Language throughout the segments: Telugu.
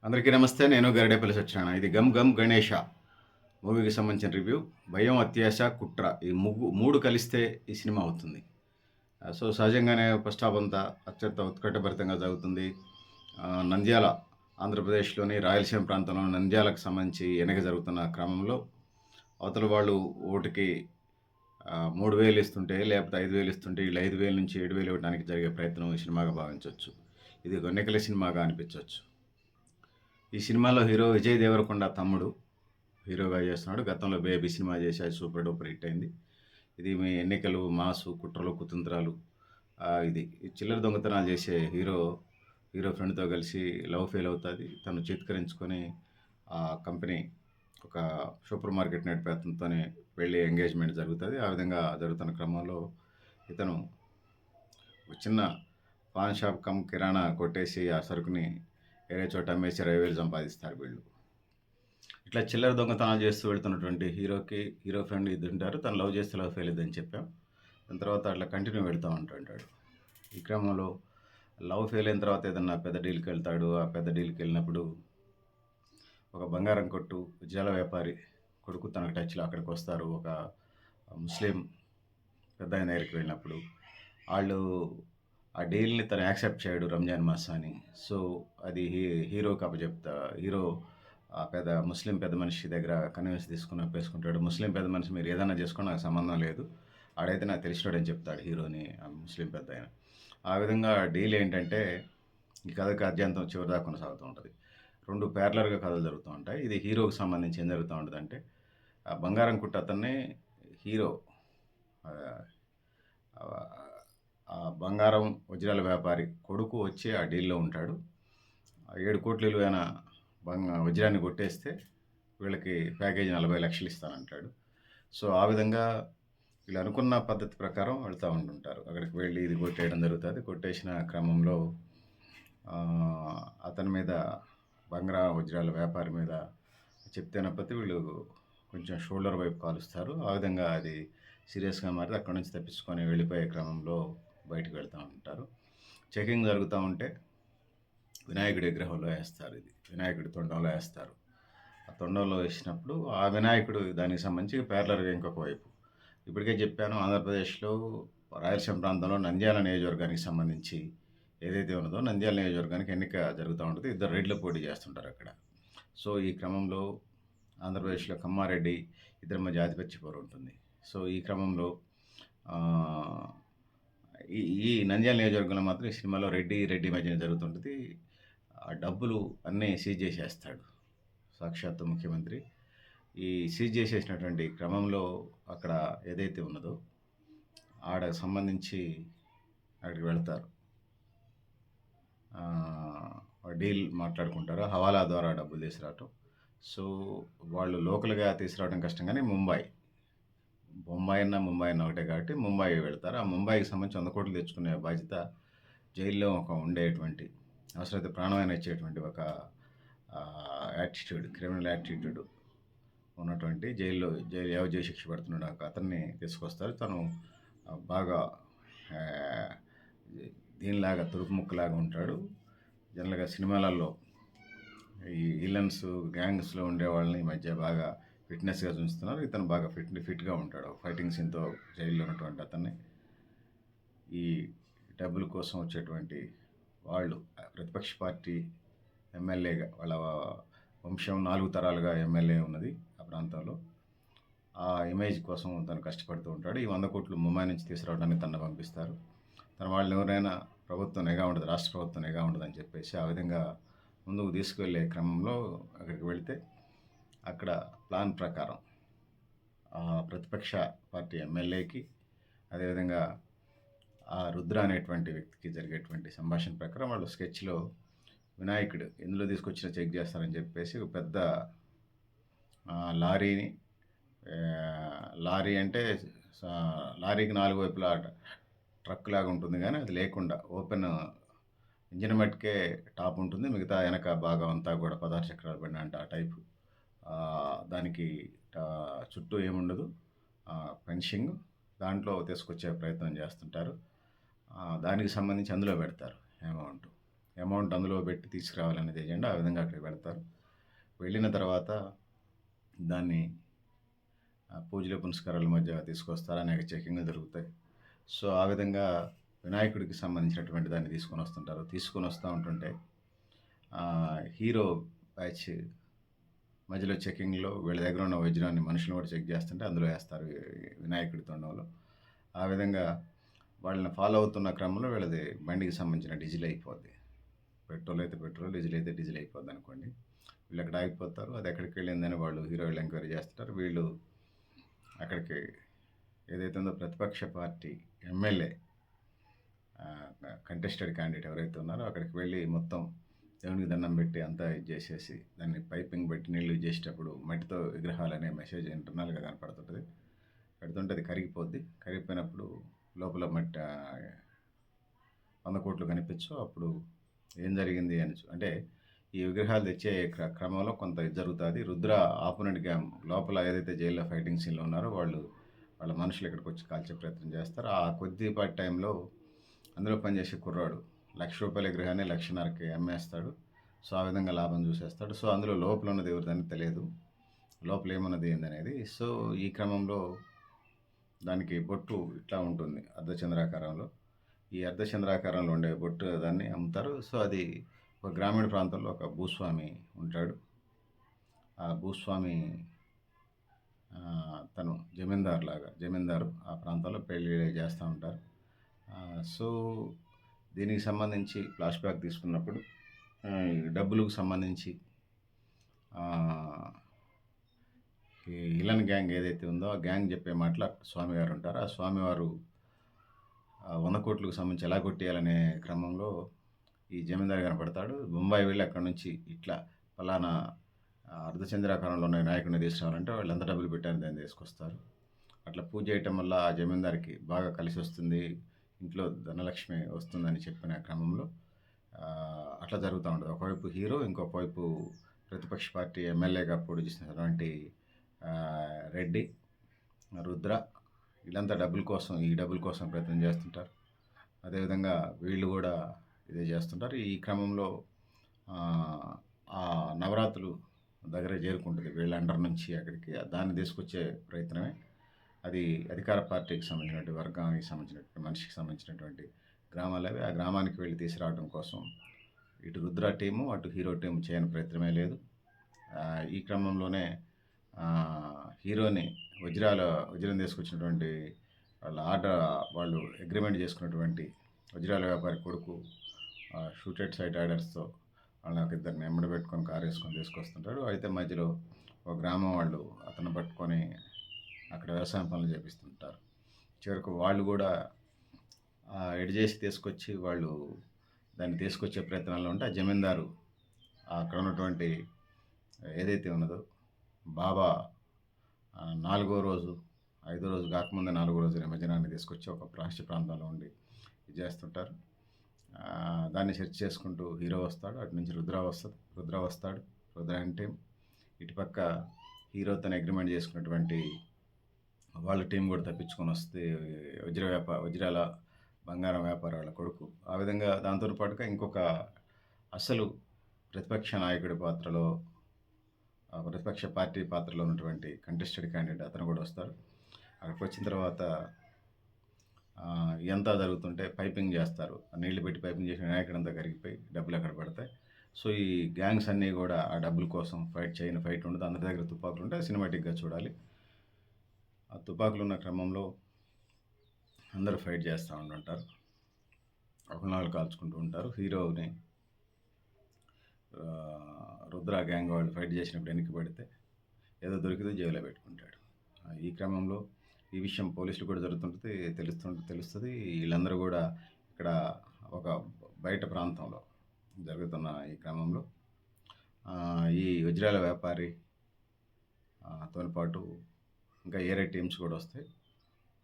అందరికీ నమస్తే. నేను గరిడేపల్లి సత్యనారాయణ. ఇది 'గమ్ గమ్ గణేష' మూవీకి సంబంధించిన రివ్యూ. భయం, అత్యాశ, కుట్ర ఈ 3 కలిస్తే ఈ సినిమా అవుతుంది. సహజంగానే ఫస్ట్ హాఫ్ అంతా అత్యంత ఉత్కంఠభరితంగా సాగుతుంది. నంద్యాల ఆంధ్రప్రదేశ్‌లోని రాయలసీమ ప్రాంతంలో నంద్యాలకు సంబంధించి ఎన్నిక జరుగుతున్న క్రమంలో అవతల వాళ్ళు ఓటుకి 3000 ఇస్తుంటే, లేకపోతే 5000 ఇస్తుంటే వీళ్ళు 5000 నుంచి 7000 ఇవ్వడానికి జరిగే ప్రయత్నం ఈ సినిమాగా భావించొచ్చు. ఇది ఒక ఎన్నికల సినిమాగా అనిపించొచ్చు. ఈ సినిమాలో హీరో విజయ్ దేవరకొండ తమ్ముడు హీరోగా చేస్తున్నాడు. గతంలో బేబీ సినిమా చేసి అది సూపర్ డూపర్ హిట్ అయింది. ఇది మీ ఎన్నికలు, మాసు, కుట్రలు, కుతంత్రాలు, ఇది చిల్లర దొంగతనాలు చేసే హీరో ఫ్రెండ్తో కలిసి లవ్ ఫెయిల్ అవుతుంది. తను చేత్కరించుకొని ఆ కంపెనీ ఒక సూపర్ మార్కెట్ నడిపే అతనితోనే వెళ్ళి ఎంగేజ్మెంట్ జరుగుతుంది. ఆ విధంగా జరుగుతున్న క్రమంలో ఇతను ఒక చిన్న పాన్ షాప్ కమ్ కిరాణా కొట్టేసి ఆ సరుకుని వేరే చోట అమ్మేసి 20,000 సంపాదిస్తారు వీళ్ళు. ఇట్లా చిల్లర దొంగతనాలు చేస్తూ వెళ్తున్నటువంటి హీరో ఫ్రెండ్ ఇది ఉంటారు. తను లవ్ చేస్తే లవ్ ఫెయిల్ అయిందని చెప్పాం. దాని తర్వాత అట్లా కంటిన్యూ వెళ్తూ ఉంటాడు. ఈ క్రమంలో లవ్ ఫెయిల్ అయిన తర్వాత ఏదన్నా పెద్ద డీల్కి వెళ్తాడు. ఆ పెద్ద డీల్కి వెళ్ళినప్పుడు ఒక బంగారం కొట్టు జల వ్యాపారి కొడుకు తనకు టచ్లో అక్కడికి వస్తారు. ఒక ముస్లిం పెద్ద ఆయన దగ్గరికి వెళ్ళినప్పుడు వాళ్ళు ఆ డీల్ని తను యాక్సెప్ట్ చేయడు రంజాన్ మాసాన్ని. సో అది హీరోకి అప్పచెప్తా. హీరో ఆ ముస్లిం పెద్ద మనిషి దగ్గర కన్విన్స్ తీసుకుని ఒప్పేసుకుంటాడు. ముస్లిం పెద్ద మనిషి మీరు ఏదైనా చేసుకోండి, నాకు సంబంధం లేదు, ఆడైతే నాకు తెలిసినాడని చెప్తాడు హీరోని ఆ ముస్లిం పెద్ద ఆయన. ఆ విధంగా డీల్ ఏంటంటే ఈ కథకి అత్యంతం చివరిదాకా కొనసాగుతూ ఉంటుంది. 2 ప్యారలర్గా కథలు జరుగుతూ ఉంటాయి. ఇది హీరోకి సంబంధించి ఏం జరుగుతూ ఉంటుంది అంటే ఆ బంగారం కుట్ట అతన్ని హీరో ఆ బంగారం వజ్రాల వ్యాపారి కొడుకు వచ్చి ఆ డీల్లో ఉంటాడు. 7 కోట్ల విలువైన వజ్రాన్ని కొట్టేస్తే వీళ్ళకి ప్యాకేజీ 40 లక్షలు ఇస్తానంటాడు. సో ఆ విధంగా వీళ్ళు అనుకున్న పద్ధతి ప్రకారం వెళ్తూ ఉంటుంటారు. అక్కడికి వెళ్ళి ఇది కొట్టేయడం జరుగుతుంది. కొట్టేసిన క్రమంలో అతని మీద వజ్రాల వ్యాపారి మీద చెప్తేనప్పటి వీళ్ళు కొంచెం షోల్డర్ వైపు కాలుస్తారు. ఆ విధంగా అది సీరియస్గా మారి అక్కడి నుంచి తప్పించుకొని వెళ్ళిపోయే క్రమంలో బయటకు వెళ్తూ ఉంటారు. చెకింగ్ జరుగుతూ ఉంటే వినాయకుడి విగ్రహంలో వేస్తారు. ఇది వినాయకుడి తొండంలో వేస్తారు. ఆ తొండంలో వేసినప్పుడు ఆ వినాయకుడు దానికి సంబంధించి ప్యారలర్గా ఇంకొక వైపు ఇప్పటికే చెప్పాను, ఆంధ్రప్రదేశ్లో రాయలసీమ ప్రాంతంలో నంద్యాల నియోజకవర్గానికి సంబంధించి ఏదైతే ఉన్నదో నంద్యాల నియోజకవర్గానికి ఎన్నిక జరుగుతూ ఉంటుంది. ఇద్దరు రెడ్లు పోటీ చేస్తుంటారు అక్కడ. సో ఈ క్రమంలో ఆంధ్రప్రదేశ్లో కమ్మారెడ్డి ఇద్దరి మధ్య ఆధిపత్య పోరు ఉంటుంది. సో ఈ క్రమంలో ఈ నంద్యాల నియోజకవర్గంలో మాత్రం ఈ సినిమాలో రెడ్డి మధ్యన జరుగుతుంటుంది. ఆ డబ్బులు అన్నీ సీజ్ చేసేస్తాడు సాక్షాత్తు ముఖ్యమంత్రి. ఈ సీజ్ చేసేసినటువంటి క్రమంలో అక్కడ ఏదైతే ఉన్నదో ఆడకు సంబంధించి అక్కడికి వెళ్తారు. డీల్ మాట్లాడుకుంటారు. హవాలా ద్వారా డబ్బులు తీసుకురావటం. సో వాళ్ళు లోకల్గా తీసుకురావడం కష్టం, కానీ బొంబాయి అన్న ఒకటే కాబట్టి ముంబై వెళ్తారు. ఆ ముంబైకి సంబంధించి 100 కోట్లు తెచ్చుకునే బాధ్యత జైల్లో ఉండేటువంటి అవసరమైతే ప్రాణమైన ఇచ్చేటువంటి ఒక క్రిమినల్ యాటిట్యూడ్ ఉన్నటువంటి జైలు యావజ్జీవ శిక్ష పడుతున్నాడు అతన్ని తీసుకొస్తారు. తను బాగా దీనిలాగా తురుపు ముక్కలాగా ఉంటాడు. జనరల్గా సినిమాలలో ఈ విలన్స్ గ్యాంగ్స్లో ఉండే వాళ్ళని ఈ మధ్య బాగా ఫిట్నెస్గా చూస్తున్నారు. ఇతను బాగా ఫిట్గా ఉంటాడు. ఫైటింగ్ సీన్తో జైల్లో ఉన్నటువంటి అతన్ని ఈ డబ్బుల కోసం వచ్చేటువంటి వాళ్ళు ప్రతిపక్ష పార్టీ ఎమ్మెల్యేగా వాళ్ళ వంశం 4 తరాలుగా ఎమ్మెల్యే ఉన్నది ఆ ప్రాంతంలో. ఆ ఇమేజ్ కోసం తను కష్టపడుతూ ఉంటాడు. ఈ 100 కోట్లు ముంబై నుంచి తీసుకురావడానికి తను పంపిస్తారు. తన వాళ్ళని ఎవరైనా ప్రభుత్వం నిఘా ఉండదు, రాష్ట్ర ప్రభుత్వం నిఘా ఉండదని చెప్పేసి ఆ విధంగా ముందుకు తీసుకువెళ్ళే క్రమంలో అక్కడికి వెళితే అక్కడ ప్లాన్ ప్రకారం ప్రతిపక్ష పార్టీ ఎమ్మెల్యేకి అదేవిధంగా ఆ రుద్ర అనేటువంటి వ్యక్తికి జరిగేటువంటి సంభాషణ ప్రకారం వాళ్ళు స్కెచ్లో వినాయకుడు ఎందులో తీసుకొచ్చినా చెక్ చేస్తారని చెప్పేసి ఒక పెద్ద లారీ అంటే లారీకి 4 వైపులా ట్రక్ లాగా ఉంటుంది, కానీ అది లేకుండా ఓపెన్ ఇంజిన్ మట్టుకే టాప్ ఉంటుంది, మిగతా వెనక భాగం అంతా కూడా 16 చక్రాలు బండి అంటే ఆ టైపు. దానికి చుట్టూ ఏముండదు, ఫెన్షింగ్ దాంట్లో తీసుకొచ్చే ప్రయత్నం చేస్తుంటారు. దానికి సంబంధించి అందులో పెడతారు అమౌంట్ అమౌంట్ అందులో పెట్టి తీసుకురావాలనేది ఎజెండా. ఆ విధంగా అక్కడికి వెళ్తారు. వెళ్ళిన తర్వాత దాన్ని పూజలు పునస్కారాల మధ్య తీసుకొస్తారు. అనేక చెకింగ్‌లు జరుగుతాయి. సో, ఆ విధంగా వినాయకుడికి సంబంధించినటువంటి దాన్ని తీసుకొని వస్తుంటారు. తీసుకొని వస్తా ఉంటుంటే హీరో బ్యాచ్ మధ్యలో చెకింగ్‌లో వీళ్ళ దగ్గర ఉన్న వజ్రాన్ని మనుషులను కూడా చెక్ చేస్తుంటే అందులో వేస్తారు వినాయకుడి తొండంలో. ఆ విధంగా వాళ్ళని ఫాలో అవుతున్న క్రమంలో వీళ్ళది బండికి సంబంధించిన డీజిల్ అయిపోద్ది. పెట్రోల్ అయితే పెట్రోల్, డీజిల్ అయితే డీజిల్ అయిపోద్దనుకోండి. వీళ్ళు అక్కడ ఆగిపోతారు. అది ఎక్కడికి వెళ్ళిందని వాళ్ళు హీరో వీళ్ళు ఎంక్వైరీ చేస్తుంటారు. వీళ్ళు అక్కడికి ఏదైతే ఉందో ప్రతిపక్ష పార్టీ ఎమ్మెల్యే కంటెస్టెడ్ క్యాండిడేట్ ఎవరైతే ఉన్నారో అక్కడికి వెళ్ళి మొత్తం దేవునికి దండం పెట్టి అంతా ఇది చేసేసి దాన్ని పైపింగ్ పెట్టి నీళ్ళు చేసేటప్పుడు మట్టితో విగ్రహాలు అనే మెసేజ్ ఇంటర్నల్గా కనపడుతుంటుంది. పెడుతుంటే అది కరిగిపోద్ది. కరిగిపోయినప్పుడు లోపల మట్టి 100 కోట్లు కనిపించు. అప్పుడు ఏం జరిగింది అని అంటే ఈ విగ్రహాలు తెచ్చే క్రమంలో కొంత ఇది జరుగుతుంది. రుద్ర ఆపోనెంట్ గ్యాంగ్ లోపల ఏదైతే జైల్లో ఫైటింగ్ సీన్లో ఉన్నారో వాళ్ళ మనుషులు ఇక్కడికి వచ్చి కాల్చే ప్రయత్నం చేస్తారు. ఆ కొద్దిపాటి టైంలో అందులో పనిచేసే కుర్రాడు ₹1,00,000 విగ్రహాన్ని 1,50,000కి అమ్మేస్తాడు. సో, ఆ విధంగా లాభం చూసేస్తాడు. సో, అందులో లోపల ఉన్నది ఎవరిదని తెలియదు. లోపల ఏమున్నది ఏందనేది. సో, ఈ క్రమంలో దానికి బొట్టు ఇట్లా ఉంటుంది అర్ధచంద్రాకారంలో. ఈ అర్ధచంద్రాకారంలో ఉండే బొట్టు దాన్ని అమ్ముతారు. సో, అది ఒక గ్రామీణ ప్రాంతంలో ఒక భూస్వామి ఉంటాడు. ఆ భూస్వామి తను జమీందారు ఆ ప్రాంతంలో పెళ్ళి చేస్తూ ఉంటారు. సో, దీనికి సంబంధించి ఫ్లాష్ బ్యాక్ తీసుకున్నప్పుడు డబ్బులకు సంబంధించి ఈ విలన్ గ్యాంగ్ ఏదైతే ఉందో ఆ గ్యాంగ్ చెప్పే మాటలు స్వామివారు ఉంటారు. ఆ స్వామివారు 100 కోట్లకు సంబంధించి ఎలా కొట్టేయాలనే క్రమంలో ఈ జమీందారు కనపడతాడు. బొంబాయి వెళ్ళి అక్కడ నుంచి ఇట్లా ఫలానా అర్ధచంద్రాకారంలో ఉన్న వినాయకుడిని తీసుకురావాలంటే వాళ్ళు ఎంత డబ్బులు పెట్టారని దాన్ని తీసుకొస్తారు. అట్లా పూజ చేయటం వల్ల ఆ జమీందారికి బాగా కలిసి వస్తుంది, ఇంట్లో ధనలక్ష్మి వస్తుందని చెప్పిన క్రమంలో అట్లా జరుగుతూ ఉంటుంది. ఒకవైపు హీరో, ఇంకొక వైపు ప్రతిపక్ష పార్టీ ఎమ్మెల్యేగా పోటీ చేసినటువంటి రెడ్డి, రుద్ర వీళ్ళంతా ఈ డబ్బుల కోసం ప్రయత్నం చేస్తుంటారు. అదేవిధంగా వీళ్ళు కూడా ఇదే చేస్తుంటారు. ఈ క్రమంలో ఆ నవరాత్రులు దగ్గర చేరుకుంటుంది వీళ్ళ అండర్ నుంచి అక్కడికి. దాన్ని తీసుకొచ్చే ప్రయత్నమే అది అధికార పార్టీకి సంబంధించినటువంటి వర్గానికి సంబంధించినటువంటి మనిషికి సంబంధించినటువంటి గ్రామాలు అవి. ఆ గ్రామానికి వెళ్ళి తీసుకురావడం కోసం ఇటు రుద్ర టీము అటు హీరో టీము చేయని ప్రయత్నమే లేదు. ఈ క్రమంలోనే హీరోని వజ్రం తీసుకొచ్చినటువంటి వాళ్ళు అగ్రిమెంట్ చేసుకున్నటువంటి వజ్రాల వ్యాపారి కొడుకు షూటెడ్ సైట్ ఆర్డర్స్తో వాళ్ళకి ఇద్దరిని ఎమ్మడి పెట్టుకొని కారు వేసుకొని తీసుకొస్తుంటాడు. అయితే మధ్యలో ఒక గ్రామం వాళ్ళు అతను పట్టుకొని అక్కడ వ్యవసాయం పనులు చేపిస్తుంటారు. చివరకు వాళ్ళు కూడా ఎడ్ చేసి తీసుకొచ్చి వాళ్ళు దాన్ని తీసుకొచ్చే ప్రయత్నాల్లో ఉంటే ఆ జమీందారు అక్కడ ఉన్నటువంటి ఏదైతే ఉన్నదో బాబా 4వ రోజు 5వ రోజు కాకముందే 4వ రోజు నిమజ్జనాన్ని తీసుకొచ్చి ఒక ప్రాంత ప్రాంతంలో ఉండి ఇది చేస్తుంటారు. దాన్ని సెర్చ్ చేసుకుంటూ హీరో వస్తాడు. అటు నుంచి రుద్ర వస్తాడు. రుద్ర అంటే ఇటుపక్క హీరోతో అగ్రిమెంట్ చేసుకున్నటువంటి వాళ్ళ టీం కూడా తప్పించుకొని వస్తే వజ్రాల బంగారం వ్యాపారాల కొడుకు. ఆ విధంగా దాంతో పాటుగా ఇంకొక అసలు ప్రతిపక్ష నాయకుడి పాత్రలో ప్రతిపక్ష పార్టీ పాత్రలో ఉన్నటువంటి కంటెస్టెడ్ క్యాండిడేట్ అతను కూడా వస్తాడు. అక్కడికి వచ్చిన తర్వాత ఇదంతా జరుగుతుంటే పైపింగ్ చేస్తారు. నీళ్లు పెట్టి పైపింగ్ చేసిన వినాయకుడు అంతా కరిగిపోయి డబ్బులు ఎక్కడ పడతాయి. సో, ఈ గ్యాంగ్స్ అన్నీ కూడా ఆ డబ్బుల కోసం ఫైట్ ఉండదు. అందరి దగ్గర తుపాకులు ఉంటాయి. సినిమాటిక్గా చూడాలి. ఆ తుపాకులు ఉన్న క్రమంలో అందరూ ఫైట్ చేస్తూ ఉంటుంటారు. ఒకనాలు కాల్చుకుంటూ ఉంటారు. హీరోని రుద్ర గ్యాంగ్ వాళ్ళు ఫైట్ చేసినప్పుడు వెనక్కి పడితే ఏదో దొరికితే జైల్లో పెట్టుకుంటాడు. ఈ క్రమంలో ఈ విషయం పోలీసులు కూడా జరుగుతుంటుంది, తెలుస్తుంది. వీళ్ళందరూ కూడా ఇక్కడ ఒక బయట ప్రాంతంలో జరుగుతున్న ఈ క్రమంలో ఈ వజ్రాల వ్యాపారి తోని పాటు ఇంకా ఏరే టీమ్స్ కూడా వస్తాయి.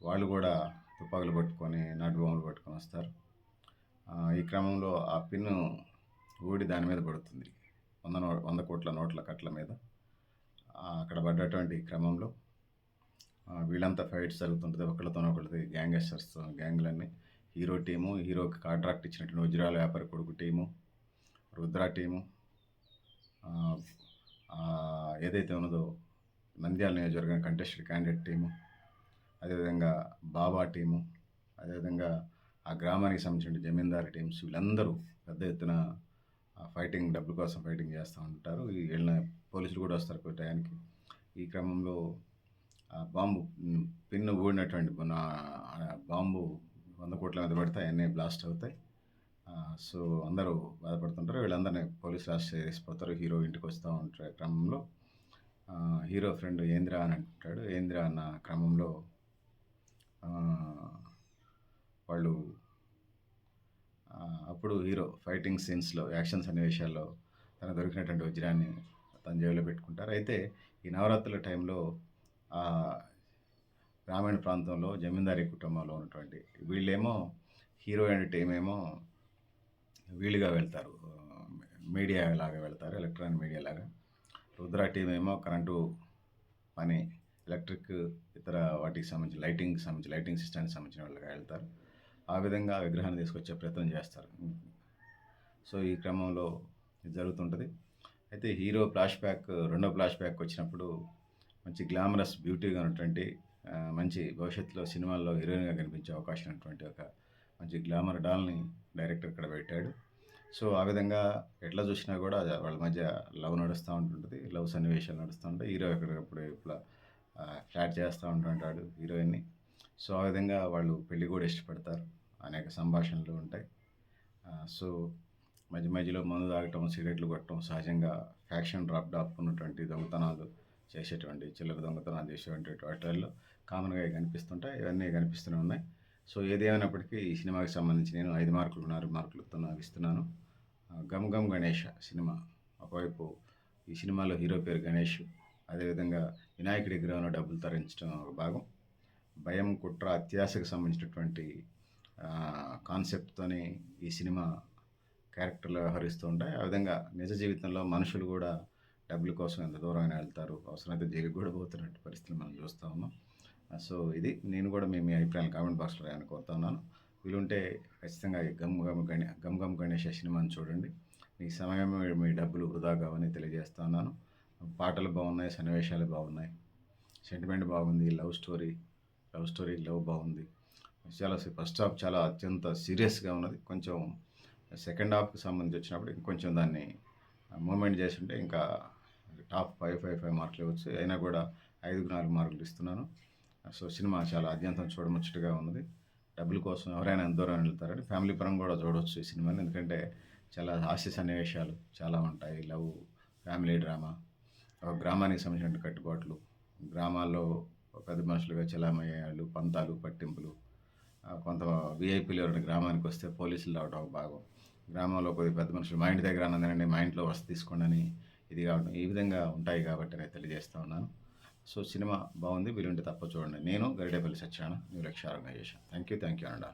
వాళ్ళు కూడా తుపాకులు పట్టుకొని నాటు బొమ్మలు పట్టుకొని వస్తారు. ఈ క్రమంలో ఆ పిన్ను ఊడి దాని మీద పడుతుంది. 100 కోట్ల నోట్ల కట్ల మీద. అక్కడ పడ్డటువంటి క్రమంలో వీళ్ళంతా ఫైట్స్ జరుగుతుంటుంది. ఒకళ్ళది గ్యాంగ్లన్నీ హీరోకి కాంట్రాక్ట్ ఇచ్చినటువంటి వజ్రాల వ్యాపారి కొడుకు టీము, రుద్ర టీము, ఏదైతే ఉన్నదో నంద్యాల నియోజకవర్గం కంటెస్టెడ్ క్యాండిడేట్ టీము, అదేవిధంగా బాబా టీము, అదేవిధంగా ఆ గ్రామానికి సంబంధించిన జమీందారు టీమ్స్, వీళ్ళందరూ పెద్ద ఎత్తున ఫైటింగ్, డబ్బుల కోసం ఫైటింగ్ చేస్తూ ఉంటారు. వీళ్ళ పోలీసులు కూడా వస్తారు కొన్ని టయానికి. ఈ క్రమంలో బాంబు పిన్ను ఊడినటువంటి బాంబు 100 కోట్ల మీద పడితే అవన్నీ బ్లాస్ట్ అవుతాయి. సో అందరూ బాధపడుతుంటారు. వీళ్ళందరినీ పోలీసులు అరెస్ట్ చేసిపోతారు. హీరో ఇంటికి వస్తూ ఉంటారు. క్రమంలో హీరో ఫ్రెండ్ ఏంద్ర అని అంటాడు. ఏంద్ర అన్న క్రమంలో వాళ్ళు అప్పుడు హీరో ఫైటింగ్ సీన్స్లో, యాక్షన్ సన్నివేశాల్లో తనకు దొరికినటువంటి వజ్రాన్ని తన జేబులో పెట్టుకుంటారు. అయితే ఈ నవరాత్రుల టైంలో గ్రామీణ ప్రాంతంలో జమీందారీ కుటుంబంలో ఉన్నటువంటి వీళ్ళేమో హీరో అండ్ టీమ్ ఏమో వీళ్ళుగా వెళ్తారు, మీడియా లాగా వెళ్తారు, ఎలక్ట్రానిక్ మీడియా లాగా. రుద్ర టీం ఏమో కరెంటు పని, ఎలక్ట్రిక్, ఇతర వాటికి సంబంధించి లైటింగ్ సిస్టానికి సంబంధించిన వాళ్ళగా వెళ్తారు. ఆ విధంగా విగ్రహాన్ని తీసుకొచ్చే ప్రయత్నం చేస్తారు. సో ఈ క్రమంలో ఇది జరుగుతుంటుంది. అయితే హీరో రెండో ఫ్లాష్ బ్యాక్ వచ్చినప్పుడు మంచి గ్లామరస్, బ్యూటీగా ఉన్నటువంటి, మంచి భవిష్యత్తులో సినిమాల్లో హీరోయిన్గా కనిపించే అవకాశం ఉన్నటువంటి ఒక మంచి గ్లామర్ డాల్ని డైరెక్టర్ ఇక్కడ పెట్టాడు. సో ఆ విధంగా ఎట్లా చూసినా కూడా వాళ్ళ మధ్య లవ్ నడుస్తూ ఉంటుంటుంది, లవ్ సన్నివేశాలు నడుస్తూ ఉంటాయి. హీరో ఎక్కడికప్పుడు ఇప్పుడు ఫ్లాట్ చేస్తూ ఉంటుంటాడు హీరోయిన్ని. సో ఆ విధంగా వాళ్ళు పెళ్ళి కూడా ఇష్టపడతారు. అనేక సంభాషణలు ఉంటాయి. సో మధ్యలో మందు తాగటం, సిగరెట్లు కొట్టడం, సహజంగా ఫ్యాక్షన్ దాపుకున్నటువంటి దొంగతనాలు చేసేటువంటి, చిల్లర దొంగతనాలు చేసేటువంటి వాటిల్లో కామన్గా కనిపిస్తుంటాయి. ఇవన్నీ కనిపిస్తూనే ఉన్నాయి. సో ఏది ఏమైనప్పటికీ ఈ సినిమాకి సంబంధించి నేను 5 మార్కులు 4 మార్కులతో నాకు ఇస్తున్నాను. గమ్ గమ్ గణేష సినిమా. ఒకవైపు ఈ సినిమాలో హీరో పేరు గణేష్, అదేవిధంగా వినాయకుడి విగ్రహంలో డబ్బులు తరించడం ఒక భాగం. భయం, కుట్ర, అత్యాశకు సంబంధించినటువంటి కాన్సెప్ట్తోని ఈ సినిమా క్యారెక్టర్లు వ్యవహరిస్తూ ఉంటాయి. ఆ విధంగా నిజ జీవితంలో మనుషులు కూడా డబ్బుల కోసం ఎంత దూరమైన వెళ్తారు, అవసరమైతే జైలుకి కూడా పోతున్నట్టు పరిస్థితులు మనం చూస్తూ ఉన్నాం. సో ఇది నేను కూడా మీ అభిప్రాయాలు కామెంట్ బాక్స్లో రాయని కోరుతా ఉన్నాను. వీలుంటే ఖచ్చితంగా గమ్ గమ్ గణేష్ సినిమాని చూడండి. మీ సమయం, మీ డబ్బులు వృధా కావని తెలియజేస్తా ఉన్నాను. పాటలు బాగున్నాయి, సన్నివేశాలు బాగున్నాయి, సెంటిమెంట్ బాగుంది, లవ్ బాగుంది. చాలా ఫస్ట్ హాఫ్ చాలా అత్యంత సీరియస్గా ఉన్నది. కొంచెం సెకండ్ హాఫ్కి సంబంధించి వచ్చినప్పుడు ఇంకొంచెం దాన్ని మూమెంట్ చేసి ఉంటే ఇంకా టాప్ 5 మార్కులు ఇవ్వచ్చు. అయినా కూడా 5కు 4 మార్కులు ఇస్తున్నాను. సో సినిమా చాలా అత్యంతం చూడముచ్చటగా ఉన్నది. డబ్బుల కోసం ఎవరైనా ఎంత దూరం వెళ్తారని ఫ్యామిలీ పరంగా కూడా చూడవచ్చు ఈ సినిమాని. ఎందుకంటే చాలా హాస్య సన్నివేశాలు చాలా ఉంటాయి. లవ్, ఫ్యామిలీ డ్రామా, ఒక గ్రామానికి సంబంధించిన కట్టుబాట్లు, గ్రామాల్లో పెద్ద మనుషులుగా చెలామయ్యేవాళ్ళు, పంతాలు, పట్టింపులు, కొంత వీఐపీలు ఎవరైనా గ్రామానికి వస్తే పోలీసులు రావడం ఒక భాగం, గ్రామంలో కొద్ది పెద్ద మనుషులు మా ఇంటి దగ్గర అన్నదండి, మా ఇంట్లో వసతి తీసుకోండి అని ఇది కావడం, ఈ విధంగా ఉంటాయి కాబట్టి నేను తెలియజేస్తూ ఉన్నాను. సో సినిమా బాగుంది, వీలుంటే తప్ప చూడండి. నేను Garidepalli Satyanarayana, new Lakshya organisation. Thank you అనండా.